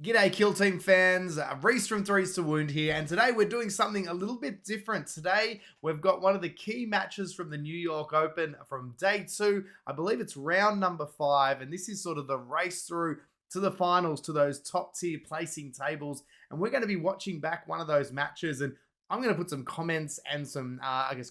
G'day Kill Team fans, Reese from Threes to Wound here, and today we're doing something a little bit different. Today we've got one of the key matches from the New York Open from day 2. I believe it's round number 5, and this is sort of the race through to the finals, to those top tier placing tables, and we're going to be watching back one of those matches, and I'm going to put some comments and some,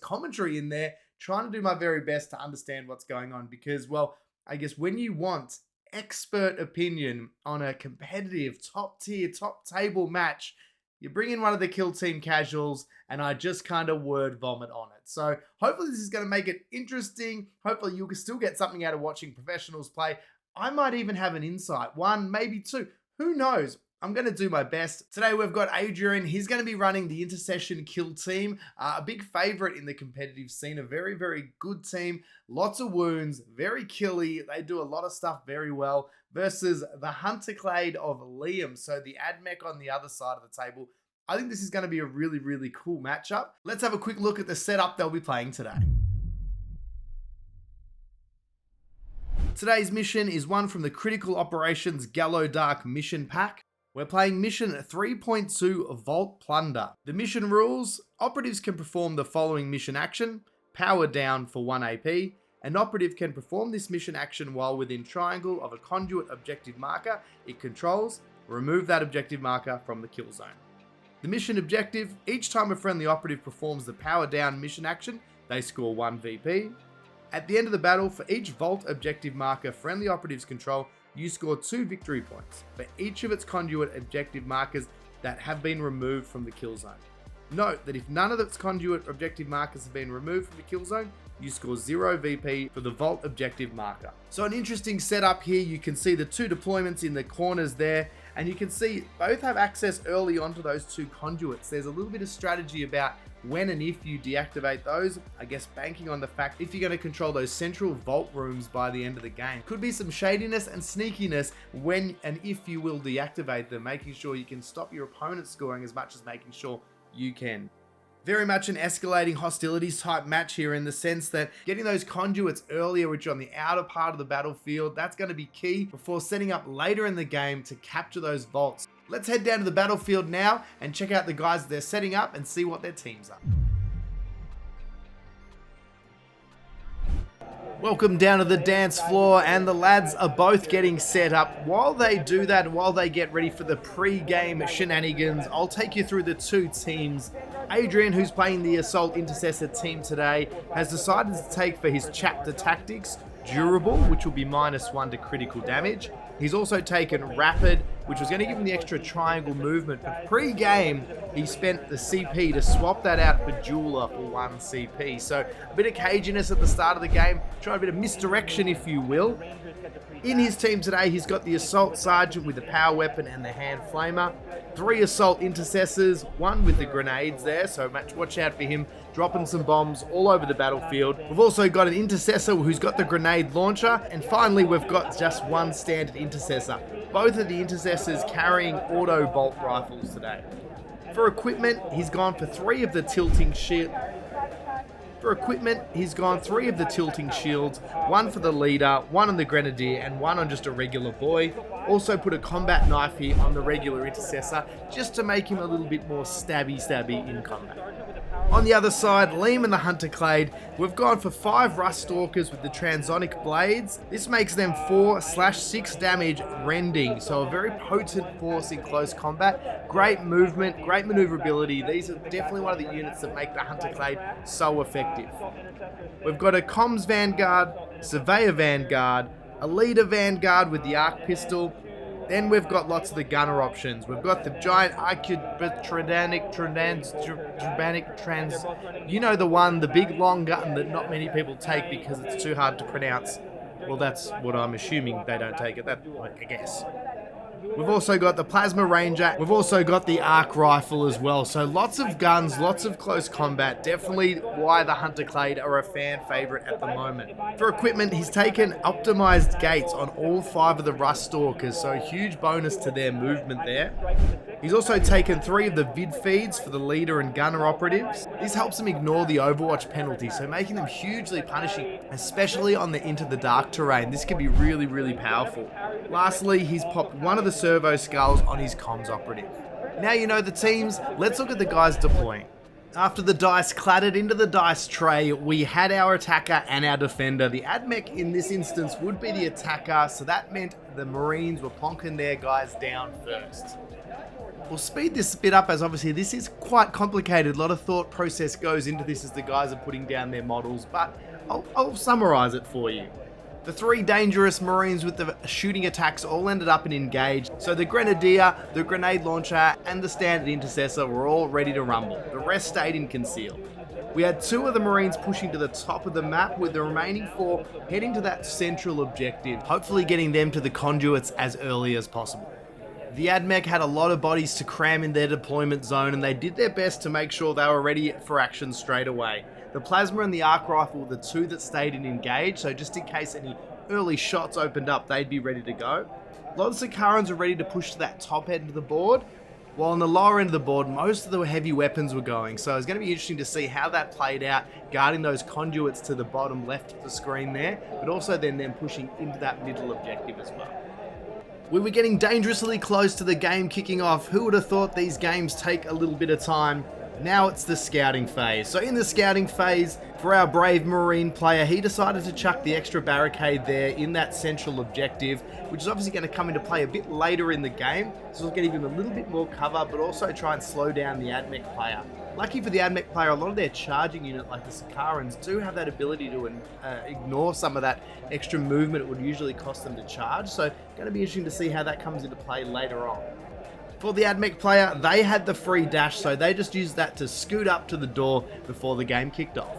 commentary in there, trying to do my very best to understand what's going on, because, well, I guess when you want expert opinion on a competitive top tier, top table match, you bring in one of the Kill Team casuals and I just kind of word vomit on it. So hopefully this is going to make it interesting. Hopefully you can still get something out of watching professionals play. I might even have an insight, one, maybe two, who knows? I'm going to do my best. Today we've got Adrian. He's going to be running the Intercession Kill Team, a big favorite in the competitive scene, a very, very good team, lots of wounds, very killy. They do a lot of stuff very well versus the Hunter Clade of Liam. So the AdMech on the other side of the table. I think this is going to be a really, really cool matchup. Let's have a quick look at the setup they'll be playing today. Today's mission is one from the Critical Operations Gallo Dark mission pack. We're playing mission 3.2 Vault Plunder. The mission rules: operatives can perform the following mission action: power down for 1 AP. An operative can perform this mission action while within triangle of a conduit objective marker it controls. Remove that objective marker from the kill zone. The mission objective: each time a friendly operative performs the power down mission action, they score 1 VP. At the end of the battle, for each Vault objective marker friendly operatives control, you score 2 victory points for each of its conduit objective markers that have been removed from the kill zone. Note that if none of its conduit objective markers have been removed from the kill zone, you score 0 VP for the Vault objective marker. So an interesting setup here. You can see the 2 deployments in the corners there, and you can see both have access early onto those 2 conduits. There's a little bit of strategy about when and if you deactivate those, I guess banking on the fact if you're going to control those central vault rooms by the end of the game. Could be some shadiness and sneakiness when and if you will deactivate them, making sure you can stop your opponent scoring as much as making sure you can. Very much an escalating hostilities type match here, in the sense that getting those conduits earlier, which are on the outer part of the battlefield, that's going to be key before setting up later in the game to capture those vaults. Let's head down to the battlefield now and check out the guys they're setting up and see what their teams are. Welcome down to the dance floor, and the lads are both getting set up. While they do that, while they get ready for the pre-game shenanigans, I'll take you through the 2 teams. Adrian, who's playing the Assault Intercessor team today, has decided to take for his chapter tactics Durable, which will be -1 to critical damage. He's also taken Rapid, which was going to give him the extra triangle movement, but pre-game he spent the CP to swap that out for Jeweler for 1 CP. So a bit of caginess at the start of the game, trying a bit of misdirection if you will. In his team today, he's got the Assault Sergeant with the power weapon and the hand flamer, 3 Assault Intercessors, 1 with the grenades there, so watch out for him dropping some bombs all over the battlefield. We've also got an Intercessor who's got the grenade launcher, and finally we've got just 1 standard Intercessor. Both of the Intercessors carrying auto bolt rifles today. For equipment, he's gone for 3 of the tilting shield. For equipment, he's gone 3 of the tilting shields, 1 for the leader, 1 on the grenadier, and 1 on just a regular boy. Also put a combat knife here on the regular Intercessor, just to make him a little bit more stabby in combat. On the other side, Liam and the Hunter Clade, we've gone for 5 Rust Stalkers with the Transonic Blades. This makes them 4/6 damage rending, so a very potent force in close combat. Great movement, great maneuverability. These are definitely one of the units that make the Hunter Clade so effective. We've got a Comms Vanguard, Surveyor Vanguard, a Leader Vanguard with the Arc Pistol. Then we've got lots of the gunner options. We've got the giant you know the one, the big long gun that not many people take because it's too hard to pronounce. Well, that's what I'm assuming they don't take it, I guess. We've also got the Plasma Ranger. We've also got the Arc Rifle as well. So lots of guns, lots of close combat. Definitely why the Hunter Clade are a fan favorite at the moment. For equipment, he's taken optimized gates on all 5 of the Rust Stalkers. So a huge bonus to their movement there. He's also taken 3 of the vid feeds for the leader and gunner operatives. This helps them ignore the Overwatch penalty, so making them hugely punishing, especially on the Into the Dark terrain. This can be really, really powerful. Lastly, he's popped one of the servo skulls on his comms operative. Now you know the teams, let's look at the guys deploying. After the dice clattered into the dice tray, we had our attacker and our defender. The AdMech in this instance would be the attacker, so that meant the Marines were plonking their guys down first. We'll speed this bit up as obviously this is quite complicated. A lot of thought process goes into this as the guys are putting down their models, but I'll summarise it for you. The 3 dangerous Marines with the shooting attacks all ended up in engage, so the Grenadier, the Grenade Launcher, and the Standard Intercessor were all ready to rumble. The rest stayed in conceal. We had 2 of the Marines pushing to the top of the map, with the remaining 4 heading to that central objective, hopefully getting them to the conduits as early as possible. The AdMech had a lot of bodies to cram in their deployment zone, and they did their best to make sure they were ready for action straight away. The Plasma and the Arc Rifle were the 2 that stayed in engage, so just in case any early shots opened up, they'd be ready to go. A lot of the Sakarans were ready to push to that top end of the board, while on the lower end of the board, most of the heavy weapons were going. So it's going to be interesting to see how that played out, guarding those conduits to the bottom left of the screen there, but also then them pushing into that middle objective as well. We were getting dangerously close to the game kicking off. Who would have thought these games take a little bit of time? Now it's the scouting phase. So in the scouting phase, for our brave Marine player, he decided to chuck the extra barricade there in that central objective, which is obviously going to come into play a bit later in the game. So it's going to give him a little bit more cover, but also try and slow down the AdMech player. Lucky for the AdMech player, a lot of their charging unit, like the Sakarans, do have that ability to ignore some of that extra movement it would usually cost them to charge. So going to be interesting to see how that comes into play later on. For the AdMech player, they had the free dash, so they just used that to scoot up to the door before the game kicked off.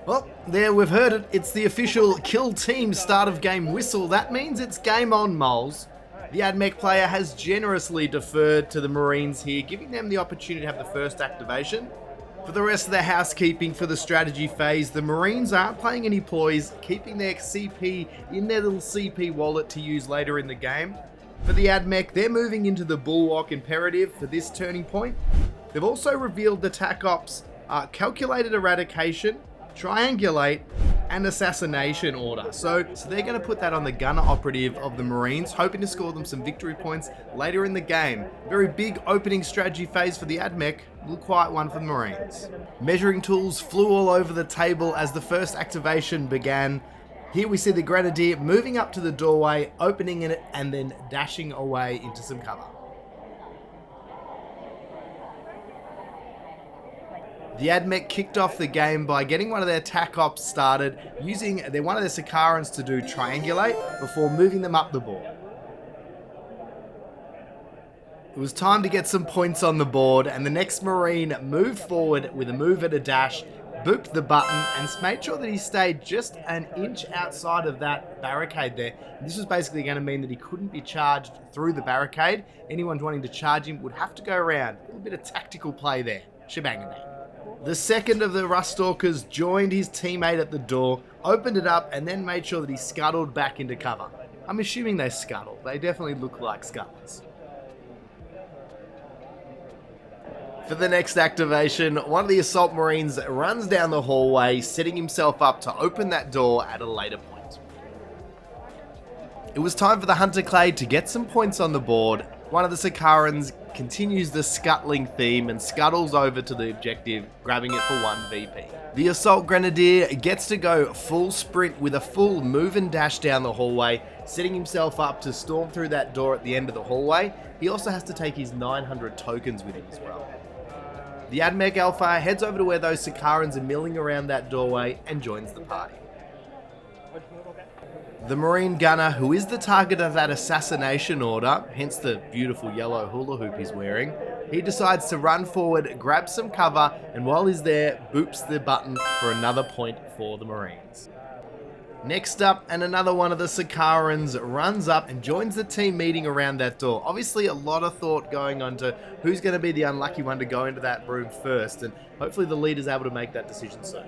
Well, there we've heard it. It's the official kill team start of game whistle. That means it's game on, moles. The AdMech player has generously deferred to the Marines here, giving them the opportunity to have the first activation. For the rest of the housekeeping for the strategy phase, the Marines aren't playing any ploys, keeping their CP in their little CP wallet to use later in the game. For the AdMech, they're moving into the Bulwark Imperative for this turning point. They've also revealed the TAC Ops Calculated Eradication, Triangulate, and Assassination Order. So they're going to put that on the gunner operative of the Marines, hoping to score them some victory points later in the game. Very big opening strategy phase for the AdMech, a little quiet one for the Marines. Measuring tools flew all over the table as the first activation began. Here we see the Grenadier moving up to the doorway, opening it, and then dashing away into some cover. The AdMech kicked off the game by getting one of their TAC Ops started, using one of their Sakarans to do Triangulate before moving them up the board. It was time to get some points on the board, and the next Marine moved forward with a move and a dash, booped the button, and made sure that he stayed just an inch outside of that barricade there. And this was basically going to mean that he couldn't be charged through the barricade. Anyone wanting to charge him would have to go around. A little bit of tactical play there. Shebangity. The second of the Rust Stalkers joined his teammate at the door, opened it up, and then made sure that he scuttled back into cover. I'm assuming they scuttle. They definitely look like scuttles. For the next activation, one of the Assault Marines runs down the hallway, setting himself up to open that door at a later point. It was time for the Hunter Clade to get some points on the board. One of the Sakarans continues the scuttling theme and scuttles over to the objective, grabbing it for 1 VP. The Assault Grenadier gets to go full sprint with a full move and dash down the hallway, setting himself up to storm through that door at the end of the hallway. He also has to take his 900 tokens with him as well. The AdMech Alpha heads over to where those Sakarans are milling around that doorway and joins the party. The Marine Gunner, who is the target of that assassination order, hence the beautiful yellow hula hoop he's wearing, he decides to run forward, grab some cover, and while he's there, boops the button for another point for the Marines. Next up, and another one of the Sakarans runs up and joins the team meeting around that door. Obviously, a lot of thought going on to who's going to be the unlucky one to go into that room first, and hopefully the leader's able to make that decision soon.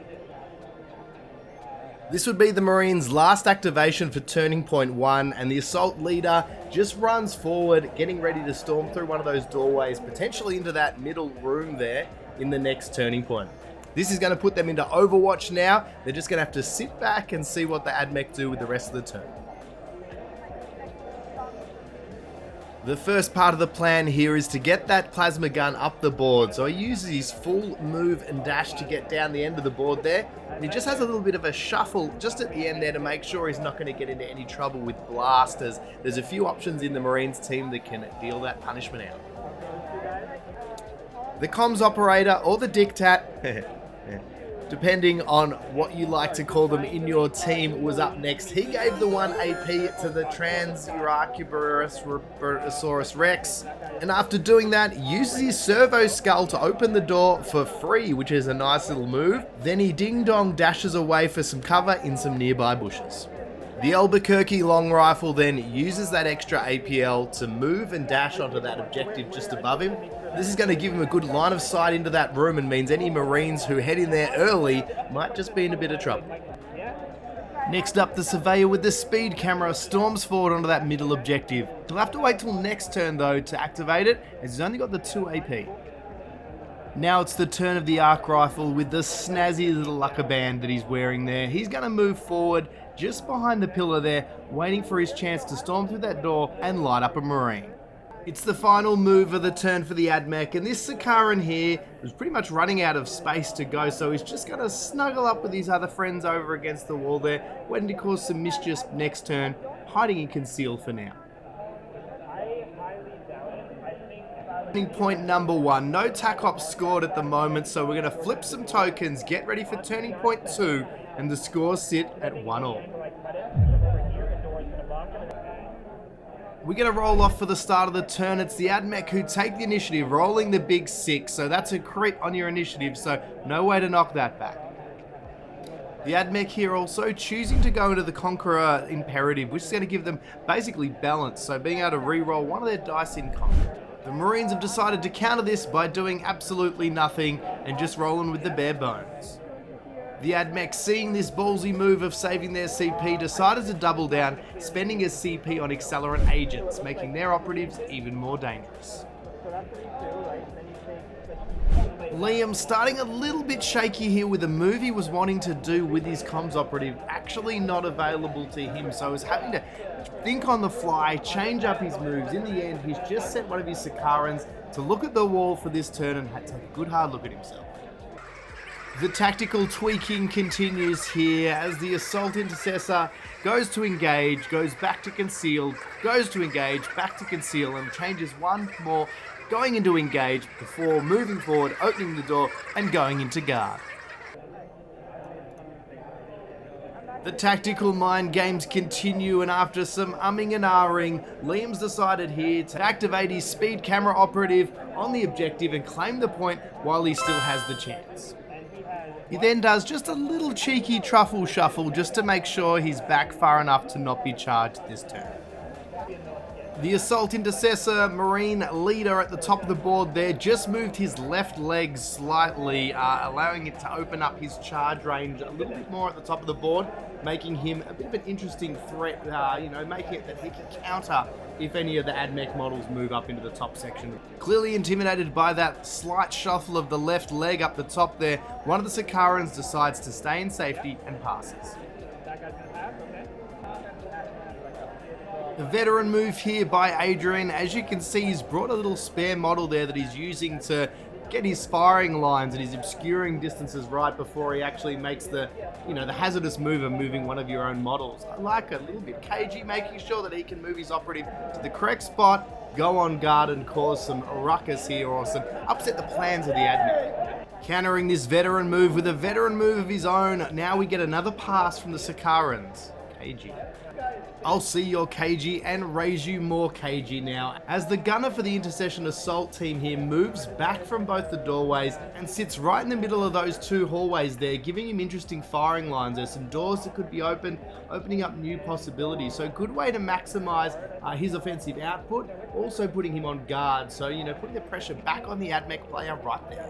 This would be the Marines' last activation for turning point 1, and the assault leader just runs forward, getting ready to storm through one of those doorways, potentially into that middle room there in the next turning point. This is going to put them into Overwatch now. They're just going to have to sit back and see what the AdMech do with the rest of the turn. The first part of the plan here is to get that plasma gun up the board. So he uses his full move and dash to get down the end of the board there. And he just has a little bit of a shuffle just at the end there to make sure he's not going to get into any trouble with blasters. There's a few options in the Marines team that can deal that punishment out. The comms operator or the dictat, depending on what you like to call them in your team, was up next. He gave the 1 AP to the Trans-Uracusaurus Rex, and after doing that, uses his servo skull to open the door for free, which is a nice little move. Then he ding-dong dashes away for some cover in some nearby bushes. The Albuquerque long rifle then uses that extra APL to move and dash onto that objective just above him. This is going to give him a good line of sight into that room and means any Marines who head in there early might just be in a bit of trouble. Next up, the Surveyor with the speed camera storms forward onto that middle objective. He'll have to wait till next turn though to activate it, as he's only got the 2 AP. Now it's the turn of the arc rifle with the snazzy little lucker band that he's wearing there. He's going to move forward just behind the pillar there, waiting for his chance to storm through that door and light up a Marine. It's the final move of the turn for the AdMech, and this Sakaran here was pretty much running out of space to go, so he's just going to snuggle up with his other friends over against the wall there, waiting to cause some mischief next turn, hiding in conceal for now. Point number 1, no TACOP scored at the moment, so we're going to flip some tokens, get ready for turning point 2, and the scores sit at 1-all. We're going to roll off for the start of the turn. It's the AdMech who take the initiative, rolling the big 6, so that's a crit on your initiative, so no way to knock that back. The AdMech here also choosing to go into the Conqueror Imperative, which is going to give them basically balance, so being able to re-roll one of their dice in combat. The Marines have decided to counter this by doing absolutely nothing and just rolling with the bare bones. The AdMech, seeing this ballsy move of saving their CP, decided to double down, spending his CP on accelerant agents, making their operatives even more dangerous. Liam starting a little bit shaky here with a move he was wanting to do with his comms operative actually not available to him, so he's having to think on the fly, change up his moves. In the end, he's just sent one of his Sakarans to look at the wall for this turn and had to take a good hard look at himself. The tactical tweaking continues here as the Assault Intercessor goes to engage, goes back to conceal, goes to engage, back to conceal, and changes one more, going into engage before moving forward, opening the door, and going into guard. The tactical mind games continue, and after some umming and ahhing, Liam's decided here to activate his speed camera operative on the objective and claim the point while he still has the chance. He then does just a little cheeky truffle shuffle just to make sure he's back far enough to not be charged this turn. The Assault Intercessor Marine leader at the top of the board there just moved his left leg slightly, allowing it to open up his charge range a little bit more at the top of the board, making him a bit of an interesting threat, making it that he can counter if any of the AdMech models move up into the top section. Clearly intimidated by that slight shuffle of the left leg up the top there, one of the Sakarans decides to stay in safety and passes. The veteran move here by Adrian. As you can see, he's brought a little spare model there that he's using to get his firing lines and his obscuring distances right before he actually makes the hazardous move of moving one of your own models. I like a little bit cagey, making sure that he can move his operative to the correct spot, go on guard and cause some ruckus here or some upset the plans of the AdMech. Countering this veteran move with a veteran move of his own, now we get another pass from the Sakarans. Cagey. I'll see your KG and raise you more KG now, as the gunner for the Intercession assault team here moves back from both the doorways and sits right in the middle of those two hallways there, giving him interesting firing lines. There's some doors that could be opened, opening up new possibilities. So good way to maximize his offensive output, also putting him on guard. So, putting the pressure back on the AdMech player right there.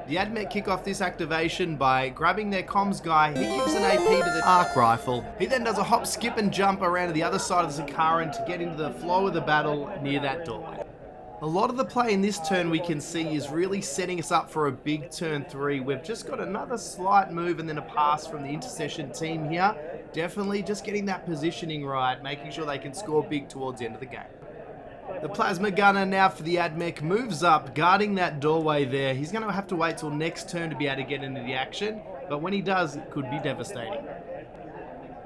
The AdMech kick off this activation by grabbing their comms guy. He gives an AP to the arc rifle. He then does a hop, skip and jump around to the other side of the Zakaran to get into the flow of the battle near that doorway. A lot of the play in this turn we can see is really setting us up for a big turn 3. We've just got another slight move and then a pass from the Intercession team here. Definitely just getting that positioning right, making sure they can score big towards the end of the game. The Plasma Gunner now for the AdMech moves up, guarding that doorway there. He's going to have to wait till next turn to be able to get into the action, but when he does, it could be devastating.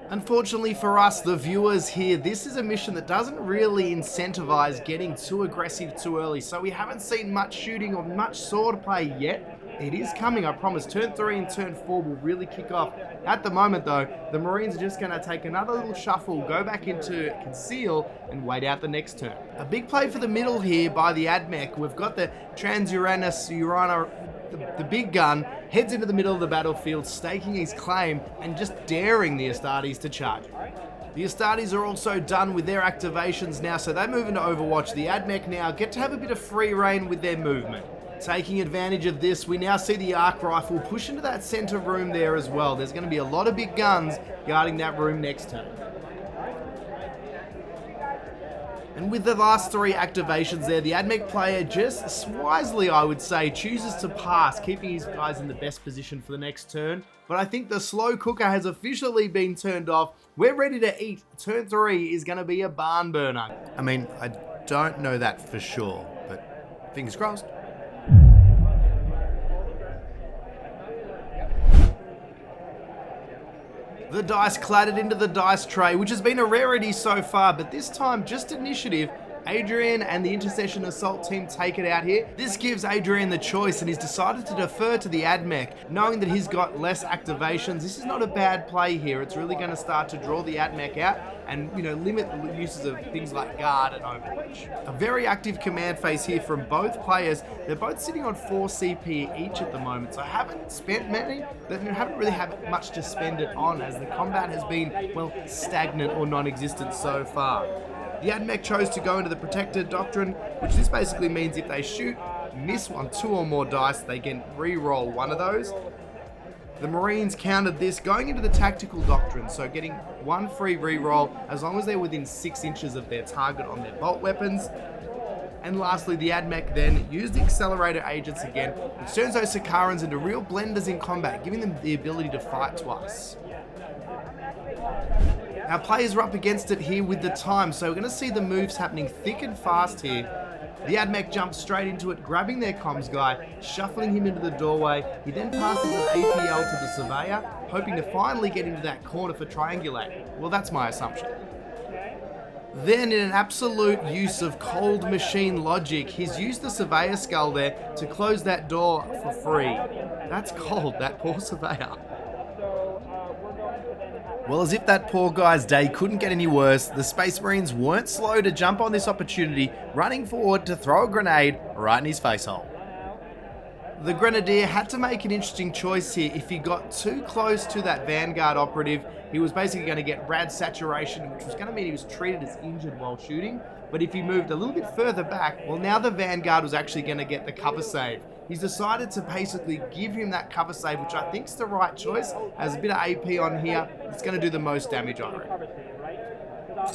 Unfortunately for us, the viewers here, this is a mission that doesn't really incentivize getting too aggressive too early, so we haven't seen much shooting or much sword play yet. It is coming, I promise. Turn 3 and turn 4 will really kick off. At the moment, though, the Marines are just going to take another little shuffle, go back into conceal, and wait out the next turn. A big play for the middle here by the AdMech. We've got the Trans-Uranus, the big gun, heads into the middle of the battlefield, staking his claim, and just daring the Astartes to charge. The Astartes are also done with their activations now, so they move into Overwatch. The AdMech now get to have a bit of free reign with their movement. Taking advantage of this, we now see the arc rifle push into that center room there as well. There's going to be a lot of big guns guarding that room next turn. And with the last 3 activations there, the AdMech player just wisely, I would say, chooses to pass, keeping his guys in the best position for the next turn. But I think the slow cooker has officially been turned off. We're ready to eat. Turn 3 is going to be a barn burner. I mean, I don't know that for sure, but fingers crossed. The dice cladded into the dice tray, which has been a rarity so far, but this time just initiative. Adrian and the Intercession assault team take it out here. This gives Adrian the choice, and he's decided to defer to the AdMech, knowing that he's got less activations. This is not a bad play here. It's really going to start to draw the AdMech out and, limit the uses of things like guard and Overwatch. A very active command phase here from both players. They're both sitting on 4 CP each at the moment, so I haven't spent many. They haven't really had much to spend it on, as the combat has been, well, stagnant or non-existent so far. The AdMech chose to go into the Protected Doctrine, which this basically means if they shoot, miss on 2 or more dice, they can re-roll one of those. The Marines countered this, going into the Tactical Doctrine, so getting 1 free re-roll as long as they're within 6 inches of their target on their bolt weapons. And lastly, the AdMech then used the Accelerator Agents again, which turns those Sakarans into real blenders in combat, giving them the ability to fight twice. Our players are up against it here with the time, so we're going to see the moves happening thick and fast here. The AdMech jumps straight into it, grabbing their comms guy, shuffling him into the doorway. He then passes an APL to the Surveyor, hoping to finally get into that corner for triangulate. Well, that's my assumption. Then, in an absolute use of cold machine logic, he's used the Surveyor skull there to close that door for free. That's cold, that poor Surveyor. Well, as if that poor guy's day couldn't get any worse, the Space Marines weren't slow to jump on this opportunity, running forward to throw a grenade right in his face hole. The Grenadier had to make an interesting choice here. If he got too close to that Vanguard operative, he was basically going to get rad saturation, which was going to mean he was treated as injured while shooting. But if he moved a little bit further back, well, now the Vanguard was actually going to get the cover save. He's decided to basically give him that cover save, which I think is the right choice. Has a bit of AP on here. It's going to do the most damage, I reckon.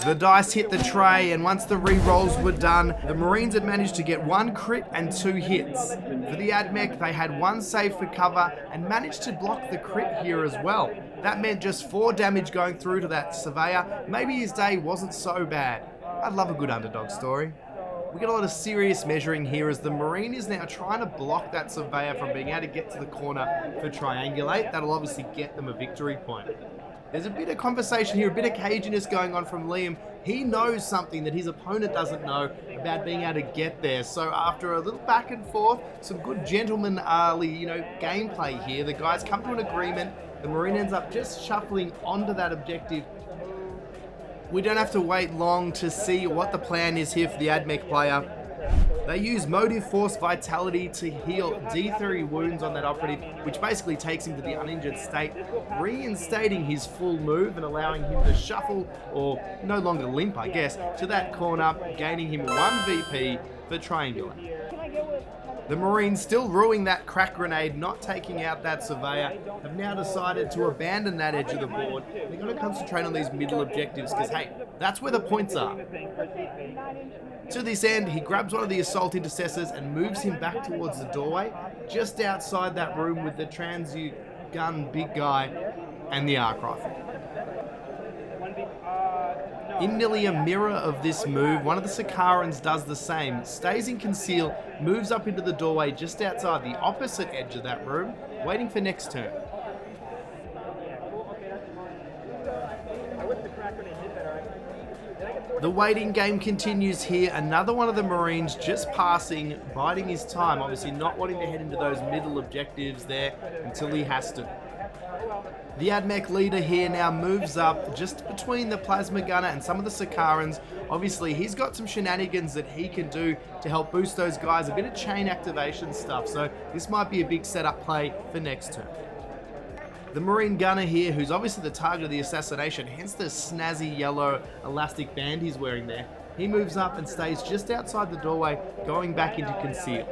The dice hit the tray, and once the re-rolls were done, the Marines had managed to get 1 crit and 2 hits. For the AdMech, they had 1 save for cover and managed to block the crit here as well. That meant just 4 damage going through to that Surveyor. Maybe his day wasn't so bad. I'd love a good underdog story. We get a lot of serious measuring here as the Marine is now trying to block that Surveyor from being able to get to the corner for triangulate. That'll obviously get them a victory point. There's a bit of conversation here, a bit of caginess going on from Liam. He knows something that his opponent doesn't know about being able to get there. So after a little back and forth, some good gentlemanly, gameplay here, the guys come to an agreement. The Marine ends up just shuffling onto that objective. We don't have to wait long to see what the plan is here for the AdMech player. They use Motive Force Vitality to heal D3 wounds on that operative, which basically takes him to the uninjured state, reinstating his full move and allowing him to shuffle, or no longer limp, I guess, to that corner, gaining him 1 VP for triangulate. The Marines, still ruining that crack grenade, not taking out that surveyor, have now decided to abandon that edge of the board. They're going to concentrate on these middle objectives because, hey, that's where the points are. To this end, he grabs one of the assault intercessors and moves him back towards the doorway, just outside that room with the transmute gun big guy and the arc rifle. In nearly a mirror of this move, one of the Sakarans does the same, stays in conceal, moves up into the doorway just outside the opposite edge of that room, waiting for next turn. The waiting game continues here. Another one of the Marines just passing, biding his time, obviously not wanting to head into those middle objectives there until he has to. The AdMech leader here now moves up just between the plasma gunner and some of the Sakarans. Obviously, he's got some shenanigans that he can do to help boost those guys, a bit of chain activation stuff, so this might be a big setup play for next turn. The Marine gunner here, who's obviously the target of the assassination, hence the snazzy yellow elastic band he's wearing there, he moves up and stays just outside the doorway, going back into conceal.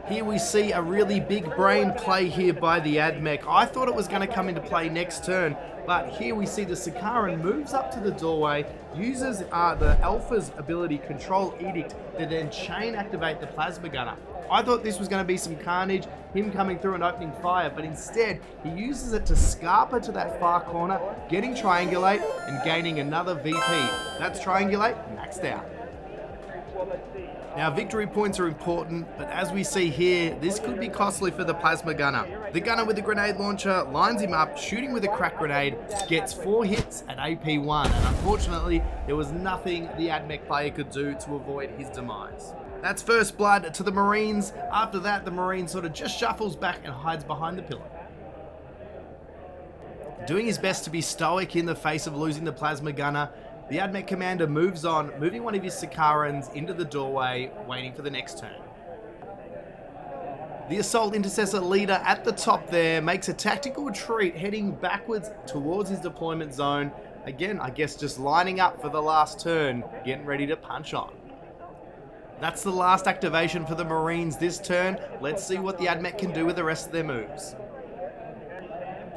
Here we see a really big brain play here by the AdMech. I thought it was going to come into play next turn, but here we see the Sakaran moves up to the doorway, uses the Alpha's ability, Control Edict, to then chain activate the plasma gunner. I thought this was going to be some carnage, him coming through and opening fire, but instead he uses it to scarper to that far corner, getting Triangulate and gaining another VP. That's Triangulate maxed out. Now, victory points are important, but as we see here, this could be costly for the plasma gunner. The gunner with the grenade launcher lines him up, shooting with a crack grenade, gets 4 hits at AP1, and unfortunately, there was nothing the AdMech player could do to avoid his demise. That's first blood to the Marines. After that, the Marine sort of just shuffles back and hides behind the pillar. Doing his best to be stoic in the face of losing the plasma gunner, the AdMech commander moves on, moving one of his Sakarans into the doorway, waiting for the next turn. The assault intercessor leader at the top there makes a tactical retreat, heading backwards towards his deployment zone. Again, I guess just lining up for the last turn, getting ready to punch on. That's the last activation for the Marines this turn. Let's see what the AdMech can do with the rest of their moves.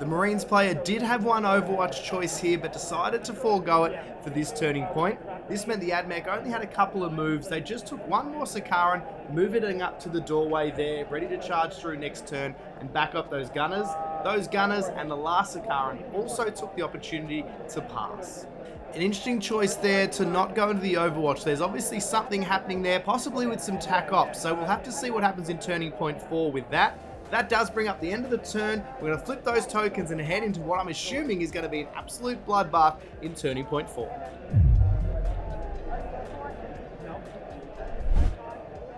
The Marines player did have one Overwatch choice here, but decided to forego it for this turning point. This meant the AdMech only had a couple of moves. They just took one more Sakaran, moving up to the doorway there, ready to charge through next turn and back up those gunners. Those gunners and the last Sakaran also took the opportunity to pass. An interesting choice there to not go into the Overwatch. There's obviously something happening there, possibly with some TAC ops, so we'll have to see what happens in turning point 4 with that. That does bring up the end of the turn. We're going to flip those tokens and head into what I'm assuming is going to be an absolute bloodbath in turning point 4.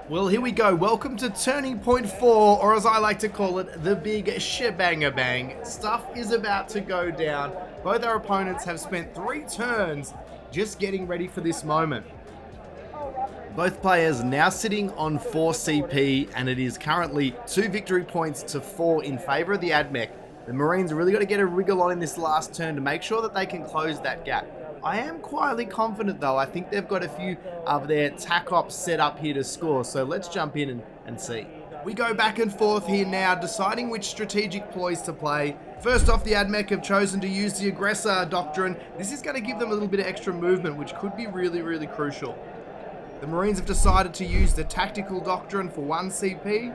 Well, here we go. Welcome to turning point 4, or as I like to call it, the big shebang-a-bang. Stuff is about to go down. Both our opponents have spent 3 turns just getting ready for this moment. Both players now sitting on 4 CP, and it is currently 2 victory points to 4 in favour of the AdMech. The Marines really got to get a wriggle on in this last turn to make sure that they can close that gap. I am quietly confident though. I think they've got a few of their TAC ops set up here to score, so let's jump in and see. We go back and forth here now, deciding which strategic ploys to play. First off, the AdMech have chosen to use the Aggressor Doctrine. This is going to give them a little bit of extra movement, which could be really, really crucial. The Marines have decided to use the Tactical Doctrine for 1 CP.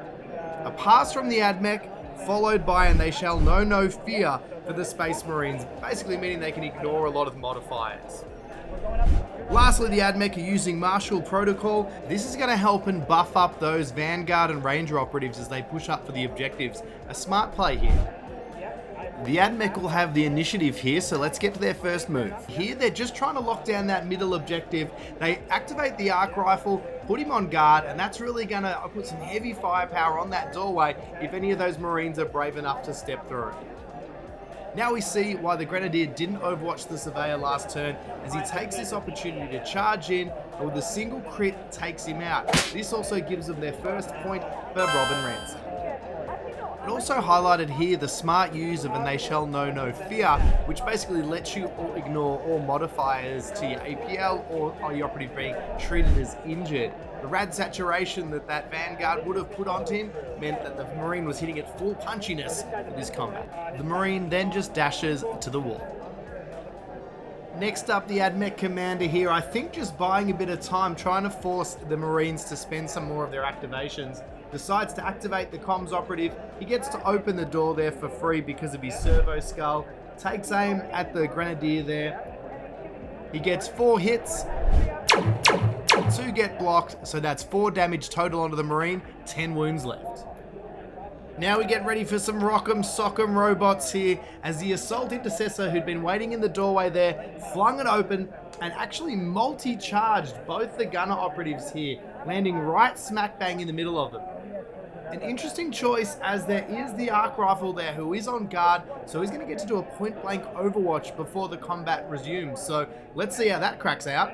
A pass from the AdMech, followed by and they shall know no fear for the Space Marines, basically meaning they can ignore a lot of modifiers. Lastly, the AdMech are using Martial Protocol. This is going to help and buff up those Vanguard and Ranger operatives as they push up for the objectives. A smart play here. The AdMech will have the initiative here, so let's get to their first move. Here, they're just trying to lock down that middle objective. They activate the arc rifle, put him on guard, and that's really going to put some heavy firepower on that doorway if any of those Marines are brave enough to step through. Now we see why the Grenadier didn't overwatch the Surveyor last turn, as he takes this opportunity to charge in, and with a single crit takes him out. This also gives them their first point for Robin Ransom. It also highlighted here the smart use of "and they shall know no fear," which basically lets you ignore all modifiers to your APL or your operative being treated as injured. The rad saturation that Vanguard would have put onto him meant that the Marine was hitting at full punchiness for this combat. The Marine then just dashes to the wall. Next up, the AdMech Commander here, I think just buying a bit of time, trying to force the Marines to spend some more of their activations, decides to activate the comms operative. He gets to open the door there for free because of his servo skull, takes aim at the Grenadier there. He gets 4 hits, 2 get blocked, so that's 4 damage total onto the Marine, 10 wounds left. Now we get ready for some rock'em sock'em robots here, as the Assault Intercessor, who'd been waiting in the doorway there, flung it open and actually multi-charged both the gunner operatives here, landing right smack bang in the middle of them. An interesting choice, as there is the arc rifle there who is on guard, so he's going to get to do a point blank overwatch before the combat resumes. So let's see how that cracks out.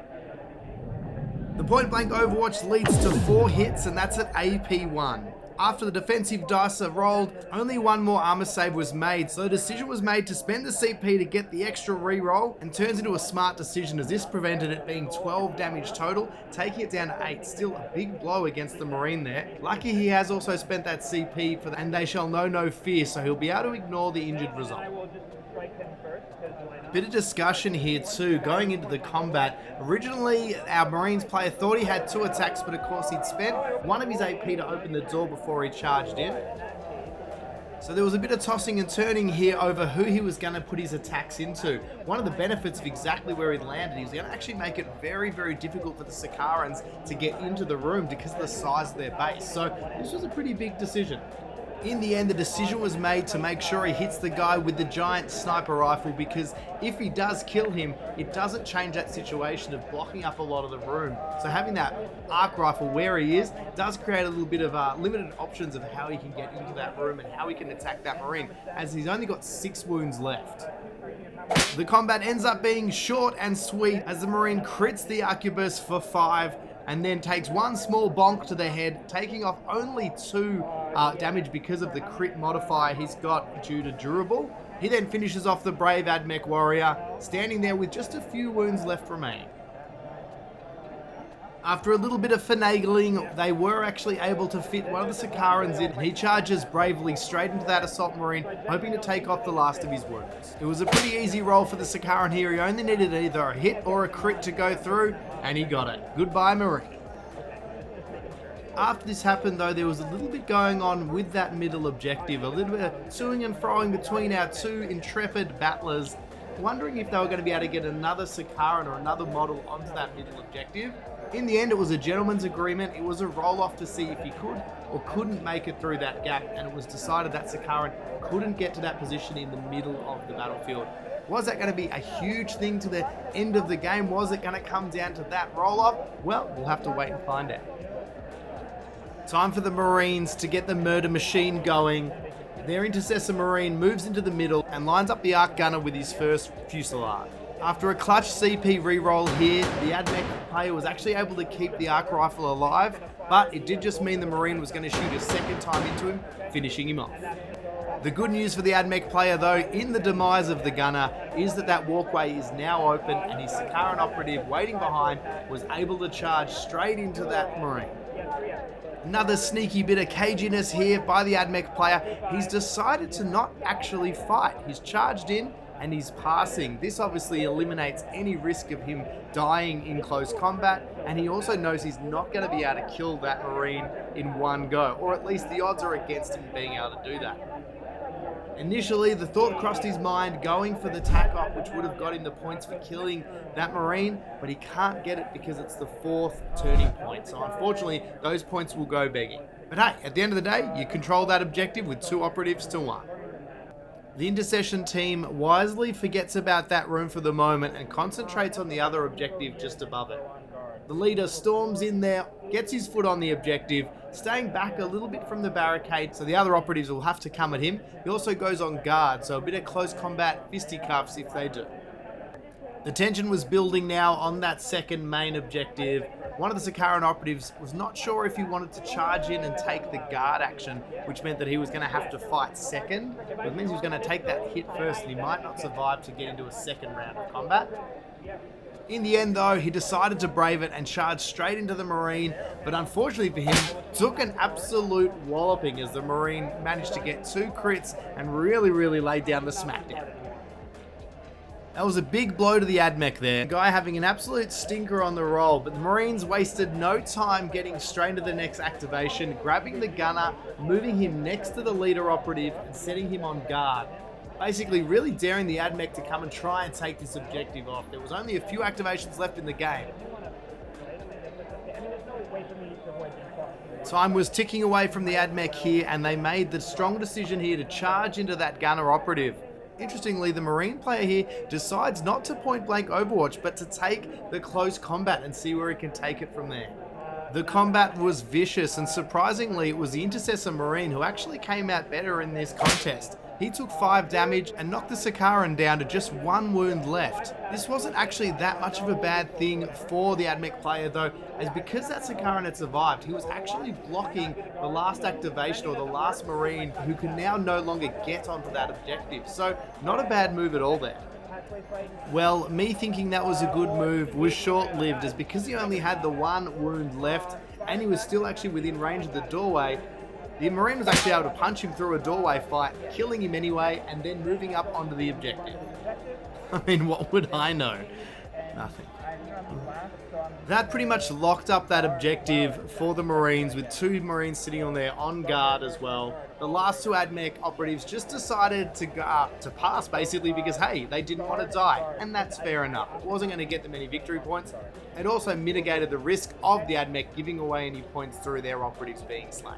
The point blank overwatch leads to 4 hits, and that's at AP1. After the defensive dice are rolled, only 1 more armor save was made, so the decision was made to spend the CP to get the extra reroll, and turns into a smart decision as this prevented it being 12 damage total, taking it down to 8. Still a big blow against the Marine there. Lucky he has also spent that CP for the "and they shall know no fear," so he'll be able to ignore the injured result. Bit of discussion here too, going into the combat. Originally, our Marines player thought he had 2 attacks, but of course he'd spent 1 of his AP to open the door before he charged in. So there was a bit of tossing and turning here over who he was going to put his attacks into. One of the benefits of exactly where he'd landed, he was going to actually make it very, very difficult for the Sakarans to get into the room because of the size of their base. So this was a pretty big decision. In the end, the decision was made to make sure he hits the guy with the giant sniper rifle, because if he does kill him, it doesn't change that situation of blocking up a lot of the room. So having that arc rifle where he is does create a little bit of limited options of how he can get into that room and how he can attack that Marine, as he's only got 6 wounds left. The combat ends up being short and sweet as the Marine crits the arquebus for 5, and then takes 1 small bonk to the head, taking off only 2 damage because of the crit modifier he's got due to durable. He then finishes off the brave AdMech warrior, standing there with just a few wounds left remaining. After a little bit of finagling, they were actually able to fit one of the Sakarans in, and he charges bravely straight into that Assault Marine, hoping to take off the last of his wounds. It was a pretty easy roll for the Sakaran here. He only needed either a hit or a crit to go through, and he got it. Goodbye, Marine. After this happened though, there was a little bit going on with that middle objective, a little bit of toing and froing between our 2 intrepid battlers, wondering if they were going to be able to get another Sakaran or another model onto that middle objective. In the end, it was a gentleman's agreement. It was a roll-off to see if he could or couldn't make it through that gap, and it was decided that Sakaran couldn't get to that position in the middle of the battlefield. Was that going to be a huge thing to the end of the game? Was it going to come down to that roll-off? Well, we'll have to wait and find out. Time for the Marines to get the murder machine going. Their Intercessor Marine moves into the middle and lines up the Arc Gunner with his first fusillade. After a clutch CP reroll here, the AdMech player was actually able to keep the arc rifle alive, but it did just mean the Marine was going to shoot a second time into him, finishing him off. The good news for the AdMech player though, in the demise of the gunner, is that walkway is now open, and his Sakaran operative waiting behind was able to charge straight into that Marine. Another sneaky bit of caginess here by the AdMech player. He's decided to not actually fight. He's charged in and he's passing. This obviously eliminates any risk of him dying in close combat, and he also knows he's not going to be able to kill that Marine in one go, or at least the odds are against him being able to do that. Initially, the thought crossed his mind going for the tack-off, which would have got him the points for killing that Marine, but he can't get it because it's the 4th turning point. So unfortunately, those points will go begging. But hey, at the end of the day, you control that objective with 2 operatives to 1. The Intercession team wisely forgets about that room for the moment and concentrates on the other objective just above it. The leader storms in there, gets his foot on the objective, staying back a little bit from the barricade so the other operatives will have to come at him. He also goes on guard, so a bit of close combat fisticuffs if they do. The tension was building now on that second main objective. one of the Sakaran operatives was not sure if he wanted to charge in and take the guard action, which meant that he was going to have to fight second. It means he was going to take that hit first, and he might not survive to get into a second round of combat. In the end, though, he decided to brave it and charge straight into the Marine, but unfortunately for him, took an absolute walloping as the Marine managed to get 2 crits and really laid down the smackdown. That was a big blow to the AdMech there. The guy having an absolute stinker on the roll, but the Marines wasted no time getting straight into the next activation, grabbing the gunner, moving him next to the leader operative and setting him on guard. Basically really daring the AdMech to come and try and take this objective off. There was only a few activations left in the game. Time was ticking away from the AdMech here, and they made the strong decision here to charge into that gunner operative. Interestingly, the Marine player here decides not to point blank Overwatch, but to take the close combat and see where he can take it from there. The combat was vicious, and surprisingly, it was the Intercessor Marine who actually came out better in this contest. He took 5 damage and knocked the Sakaran down to just 1 wound left. This wasn't actually that much of a bad thing for the AdMech player though, as because that Sakaran had survived, he was actually blocking the last activation or the last Marine who can now no longer get onto that objective. So not a bad move at all there. Well, me thinking that was a good move was short-lived, as because he only had the 1 wound left and he was still actually within range of the doorway, the Marine was actually able to punch him through a doorway fight, killing him anyway, and then moving up onto the objective. I mean, what would I know? Nothing. That pretty much locked up that objective for the Marines, with 2 Marines sitting on there on guard as well. The last 2 AdMech operatives just decided to pass, basically, because, hey, they didn't want to die, and that's fair enough. It wasn't going to get them any victory points. It also mitigated the risk of the AdMech giving away any points through their operatives being slain.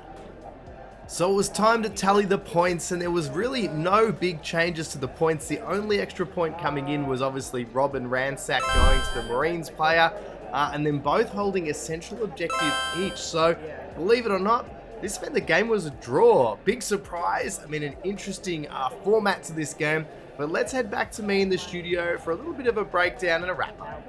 So it was time to tally the points, and there was really no big changes to the points. The only extra point coming in was obviously Rob and Ransack going to the Marines player, and then both holding a central objective each. So, believe it or not, this meant the game was a draw. Big surprise. I mean, an interesting format to this game. But let's head back to me in the studio for a little bit of a breakdown and a wrap-up.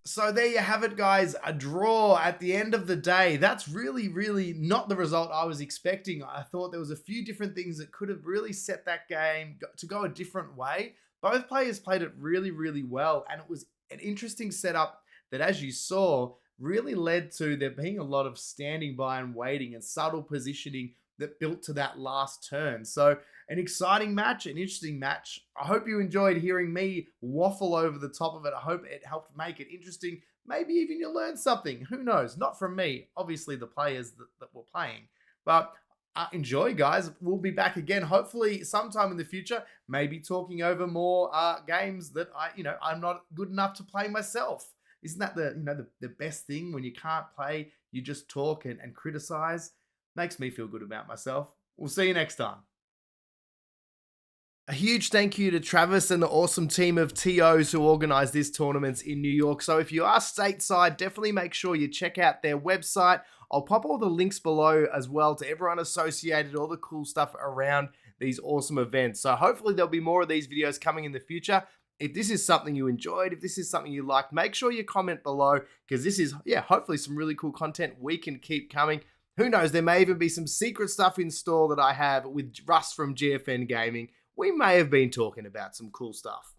So there you have it, guys, a draw at the end of the day. That's really not the result I was expecting. I thought there was a few different things that could have really set that game to go a different way. Both players played it really well, and it was an interesting setup that, as you saw, really led to there being a lot of standing by and waiting and subtle positioning that built to that last turn. So an exciting match, an interesting match. I hope you enjoyed hearing me waffle over the top of it. I hope it helped make it interesting. Maybe even you learned something. Who knows? Not from me, obviously the players that were playing. But enjoy, guys. We'll be back again, hopefully sometime in the future, maybe talking over more games that I'm not good enough to play myself. Isn't that the best thing? When you can't play, you just talk and criticize. Makes me feel good about myself. We'll see you next time. A huge thank you to Travis and the awesome team of TOs who organize these tournaments in New York. So if you are stateside, definitely make sure you check out their website. I'll pop all the links below as well to everyone associated, all the cool stuff around these awesome events. So hopefully there'll be more of these videos coming in the future. If this is something you enjoyed, if this is something you liked, make sure you comment below, because this is, hopefully some really cool content we can keep coming. Who knows, there may even be some secret stuff in store that I have with Russ from GFN Gaming. We may have been talking about some cool stuff.